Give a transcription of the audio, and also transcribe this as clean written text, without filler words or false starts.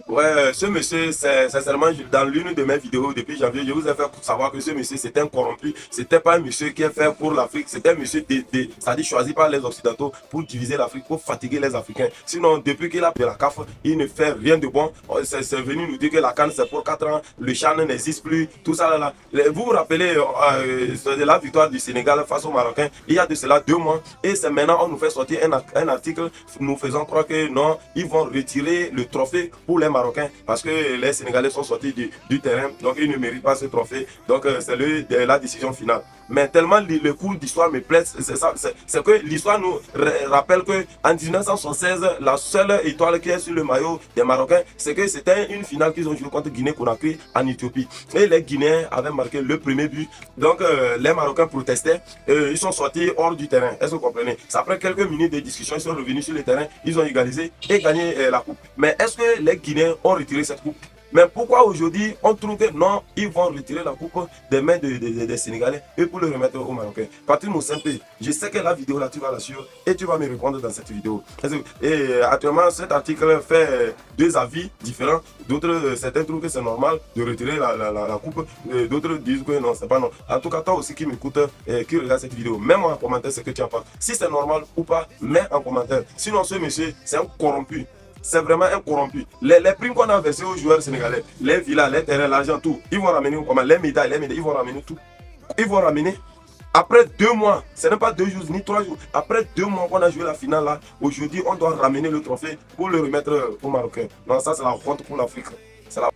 Ouais, ce monsieur, c'est sincèrement, dans l'une de mes vidéos depuis janvier, je vous ai fait savoir que ce monsieur, c'était un corrompu. C'était pas un monsieur qui est fait pour l'Afrique. C'était un monsieur, c'est-à-dire choisi par les Occidentaux pour diviser l'Afrique, pour fatiguer les Africains. Sinon, depuis qu'il a pris la CAF, il ne fait rien de bon. C'est venu nous dire que la CAN, c'est pour 4 ans. Le Chan n'existe plus. Tout ça, là, là. Vous vous rappelez de la victoire du Sénégal face aux Marocains, il y a de cela 2 mois. Et c'est maintenant, on nous fait sortir un article nous faisant croire que non, ils vont retirer le trophée pour les Marocains parce que les Sénégalais sont sortis du terrain, donc ils ne méritent pas ce trophée. Donc c'est la décision finale. Mais tellement le cours d'histoire me plaît, c'est que l'histoire nous rappelle que en 1976, la seule étoile qui est sur le maillot des Marocains, c'est que c'était une finale qu'ils ont joué contre Guinée-Conakry en Éthiopie. Et les Guinéens avaient marqué le premier but. Donc les Marocains protestaient, ils sont sortis hors du terrain. Est-ce que vous comprenez? Après quelques minutes de discussion, ils sont revenus sur le terrain, ils ont égalisé et gagné la coupe. Mais est-ce que les Guinéens ont retiré cette coupe? Mais pourquoi aujourd'hui on trouve que non, ils vont retirer la coupe des mains des Sénégalais et pour le remettre aux Marocains? Patrick Moussempe, je sais que la vidéo là tu vas la suivre et tu vas me répondre dans cette vidéo. Et actuellement cet article fait deux avis différents. D'autres, certains trouvent que c'est normal de retirer la coupe, d'autres disent que non, c'est pas non. En tout cas, toi aussi qui m'écoute, qui regarde cette vidéo, mets-moi en commentaire ce que tu en penses. Si c'est normal ou pas, mets en commentaire. Sinon ce monsieur, c'est un corrompu. C'est vraiment un corrompu. Les primes qu'on a versées aux joueurs sénégalais, les villas, les terrains, l'argent, tout, ils vont ramener comment? Les médailles, ils vont ramener tout. Ils vont ramener. Après 2 mois, ce n'est pas 2 jours ni 3 jours. Après 2 mois qu'on a joué la finale là, aujourd'hui on doit ramener le trophée pour le remettre aux Marocains. Non, ça c'est la honte pour l'Afrique. C'est la